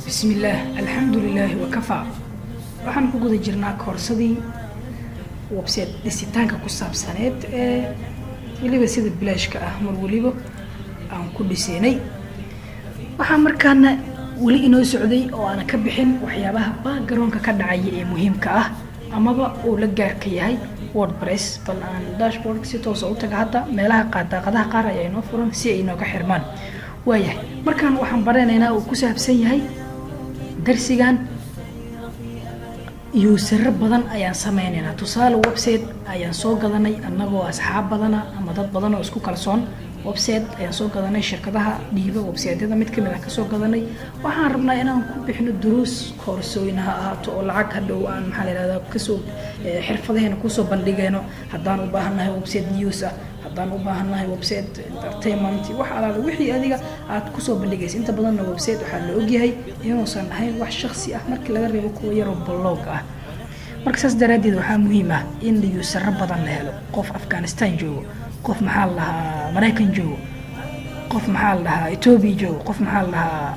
بسم الله الحمد لله وكفى waxaan ku guda jirnaa koorsadii website dhisitaanka ku saabsaneed waliba sida bilaashka ah mar waliba aan ku dhiseynay waxaan markaana wali inoo socday oo aan ka bixin waxyaabaha background-ka ka dhacaya ee muhiimka ah amaba uu la gaarka yahay WordPress bal aan dashboard si toos ah u taga hadda meelaha qaadaqadaha qaar ay inoo furan si ay inoo ka xirmaan waayahay markaan waxaan baranaynaa uu ku saabsan yahay darsigan user badan ayaan sameeynaa tusaale website ayaan soo gadanay annagoo asxaab badana ama dad badan oo isku kalsoon website ayaan soo gadanay shirkadaha dhiiba website-yada mid kamid ah ka soo gadanay waxaan rabnaa inaan ku bixino duruus koorsooyinaha ahaato oo lacag hadhow aan maxaa la yiraahdaa kasoo xirfadaheena kusoo bandhigayno haddaan u baahanahay website news ah haddaan u baahanahay website entertainment wax alaala wixii adiga aad kusoo bandhigaysa inta badanna website waxaa la ogyahay inuusan ahayn wax shakhsi ah markii laga reebo kuwa yaroo blog ah marka saas daraadeed waxaa muhiim ah in user badan la helo qof Afghanistan joogo qof maxaa la dhahaa Mareykan joogo qof maxaa la dhahaa Ethiopia joogo qof maxaa la dhahaa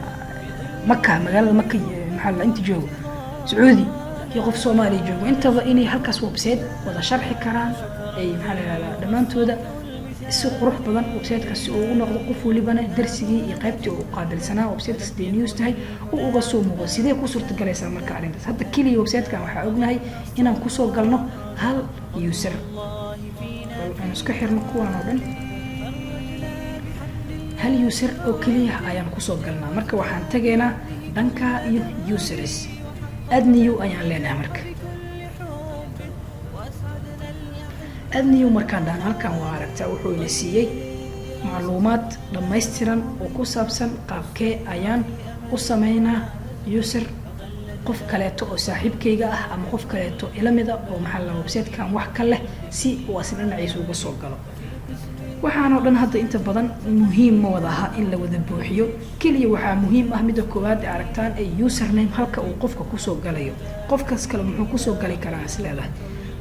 Makka magaalada Makka maxaa la inta joogo Saudi iyo qof Soomaali joogo intaba inay halkaas website wada sharxi karaan ay maxaa la yiraahdaa dhamaantooda si qurux badan website-kaasi uu u noqdo qof walibana darsigii iyo qaybtii uu qaabilsanaa website-kaas day news tahay uu uga soo muuqdo sidee ku suurtagelaysaa marka arrintaas hadda kaliya website-kan waxaa ognahay inaan kusoo galno hal user aan isku xirno kuwan oo dhan hal user oo kaliya ayaan kusoo galnaa marka waxaan tagaynaa dhanka iyo users add new ayaan leenahay marka adniyo markaan dhan halkan waa aragtaa wuxuu ina siiyay macluumaad dhammaystiran oo ku saabsan qaabkee ayaan u sameynaa user qof kaleeto oo saaxiibkayga ah ama qof kaleeto ila mid ah oo maxaa la website-kan wax ka leh si uu asna dhinaciisa uga soo galo waxaanoo dhan hadda inta badan muhiim ma wada aha in la wada buuxiyo kaliya waxaa muhiim ah midda koowaad ee aragtaan ee username halka uu qofka kusoo galayo qofkaas kale muxuu kusoo gali karaa is leedahay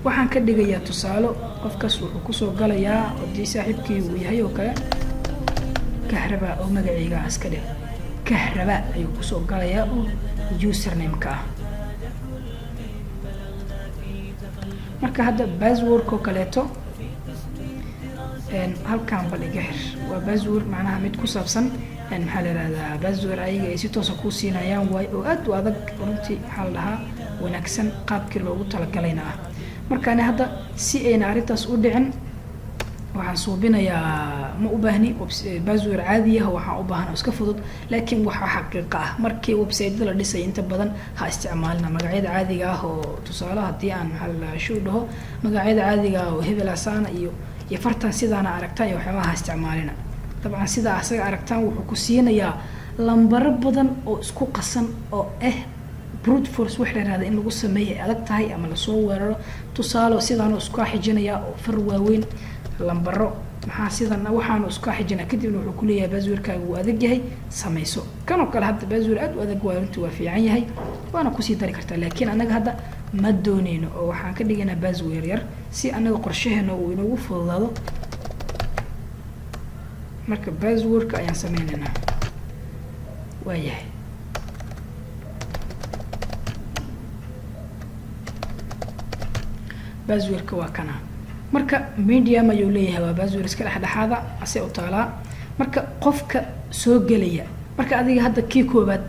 waxaan ka dhigayaa tusaalo qofkaas wuxuu kusoo galayaa haddii saaxiibkii uu yahay oo kale kahraba oo magacayga iska dhig kahraba ayuu kusoo galayaa oo username-ka ah marka hadda password oo kaleeto halkaan bal iga xir waa password macnaha mid ku saabsan maxaa la yiraahdaa password ayaga ay si toos ah ku siinayaan waay oo aad u adag runtii maxaa la dhahaa wanaagsan qaabkii loogu talagalayna ah markaan hadda si ayna arintaas u dhicin waxaan suubinayaa ma u baahni password caadi ah waxaan u baahan iska fudud laakiin waxa xaqiiqo ah markii website-da la dhisay inta badan ha isticmaalna magacyada caadiga ah oo tusaale hadii aan hal show dhaho magacyada caadiga ah oo hebel asana iyo fartan sidaana aragtaan iyo waxyaabaha ha isticmaalina dabcan sida asaga aragtaan wuxuu ku siinayaa lambaro badan oo isku qasan oo brute force wax la yiraahdo in lagu sameeyo adag tahay ama la soo weeraro tusaale sidaan isku xijinaya oo far waaweyn lambaro maxaa sidan waxaan isku xijinaa kadib wuxuu ku leeyahay password-kaagu uu adag yahay samayso kanoo kale hadda password aad u adag waa intuu waa fiican yahay waana ku sii dari kartaa laakiin anaga hadda ma dooneyno oo waxaan ka dhiganaa password yar si anaga qorshaheena uu inoogu fududaado marka password-ka ayaan sameynaynaa waayahay password-ka waa kana marka medium ayuu leeyahay waa password iska dhexdhexaada ase u taalaa marka qofka soo gelaya marka adiga hadda kii koobaad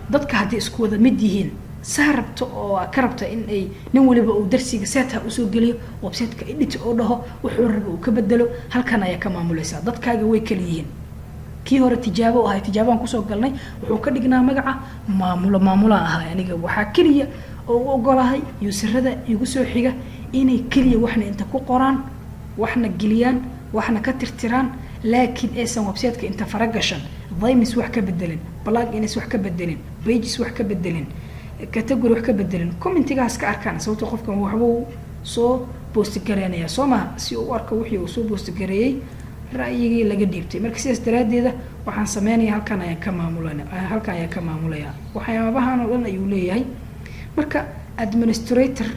dadka haddii isku wada mid yihiin saa rabto oo ka rabta in ay nin waliba uu darsiga seeta usoo geliyo website-ka edit oo dhaho wuxuu rabo uu ka bedelo halkan ayaa ka maamulaysaa dadkaaga way kala yihiin kii hore tijaabo ahay tijaabaan kusoo galnay wuxuu ka dhignaa magaca maamulaan ahay aniga waxaa keliya oo u ogolahay userada igu soo xiga inay keliya waxna inta ku qoraan waxna geliyaan waxna ka tirtiraan laakiin aysan website-ka inta faragashan daymis wax ka bedelin, plugins wax ka bedelin, pages wax ka bedelin, category wax ka bedelin, commentigaas ka arkaan sababtoo qofkan waxbuu soo post gareynaya soo maha si uu u arko wixii uu soo post gareeyay ra'yigii laga dhiibtay. marka sidaas daraadeeda waxaan sameynaya halkan ayaan ka maamulaya waxyaabahan oo dhan ayuu leeyahay. marka administrator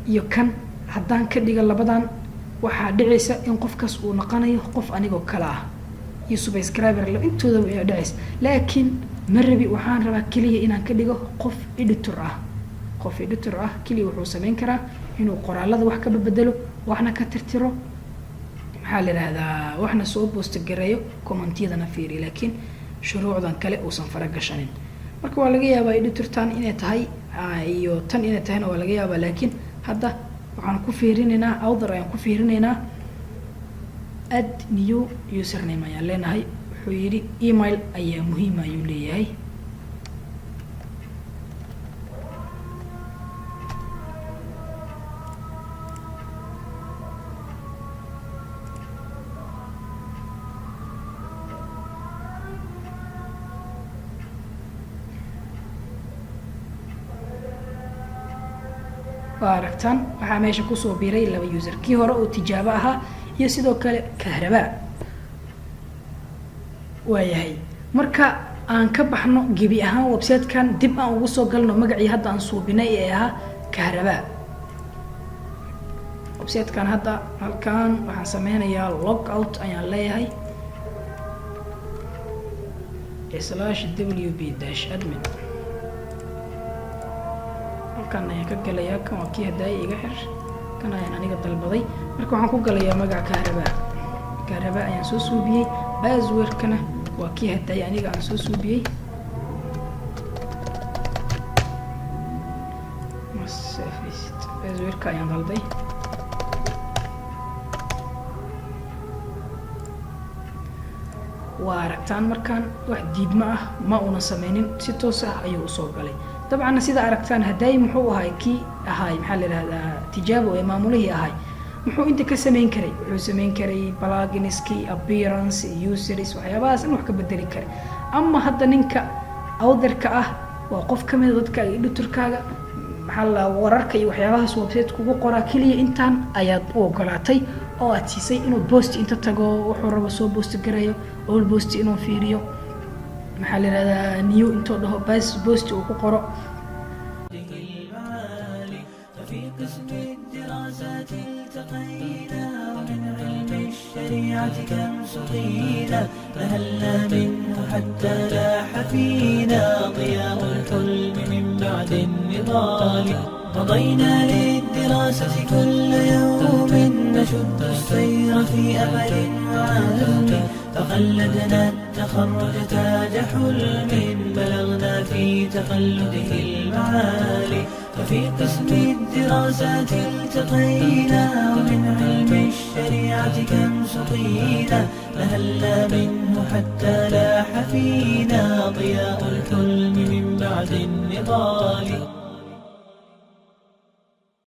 iyo kan haddaan ka dhiga labadan waxaa dhicaysa in qofkaas uu noqonayo qof anigoo kale ah iyo subscriber intooda way dhacaysa, laakiin ma rabi waxaan rabaa kaliya inaan ka dhigo qof editor ah kaliya wuxuu sameyn karaa inuu qoraalada wax ka bedelo, waxna ka tirtiro, maxaa la yiraahdaa waxna soo post gareeyo, commentiyadana fiiriyo, laakiin shuruucdan kale uusan faragashanin. marka waa laga yaabaa editortan inay tahay iyo tan inay tahayna waa laga yaabaa, laakiin hadda waxaan ku fiirinaynaa author ayaan ku fiirinaynaa add new username ayaan leenahay. wuxuu yidhi email ayaa muhiim ayuu leeyahay. aragtaan waxaa meesha kusoo biiray laba user, kii hore oo tijaabo ahaa iyo sidoo kale kahrabaa. waayahay marka aan ka baxno gebi ahaan website-kan dib aan ugu soo galno magacii hadda aan suubinay ee ahaa kahrabaa. website-kan hadda halkan waxaan sameynayaa log out ayaan leeyahay /wp-admin kan ayaan ka galayaa. kan waa kii hadaaya iga xir, kan ayaan aniga dalbaday. marka waxaan ku galayaa magaca kahrabaa ayaan soo suubiyey. passwordkana waa kii hadaaya aniga aan soo suubiyey. passwordka ayaan dalday. waa aragtaan markaan wax diidma ah ma una sameynin, si toos ah ayuu usoo galay. dabcan sida aragtaan hadaay muxuu ahay kii ahay maxaa la yiraahdaa tijaabo ee maamulihii ahay, muxuu inta ka sameyn karay? wuxuu sameyn karay pluginski, appearance, users, waxyaabahaas in wax ka bedeli karay. ama hadda ninka authorka ah waa qof kamid ah dadka editorkaaga, maxaa la wararka iyo waxyaabahaas website kugu qoraa kaliya intaan ayaad u ogolaatay oo aad siisay inuu post inta tago wuxuu rabo soo post gareeyo, all post inuu fiiriyo, maxaa la yiraahdaa new intuu dhaho post uu ku qoro. في قسم الدراسات التقينا ومن علم الشريعة كم سقينا نهلنا منه حتى لاح فينا ضياء الحلم من بعد النضال مضينا للدراسة كل يوم نشد السير في أمل وعزم فقلدنا التخرج تاج حلم بلغنا في تقلده المعالي ففي قسم الدراسات التقينا ومن علم الشريعة كم سقينا نهلنا منه حتى لاح فينا ضياء الحلم من بعد النضال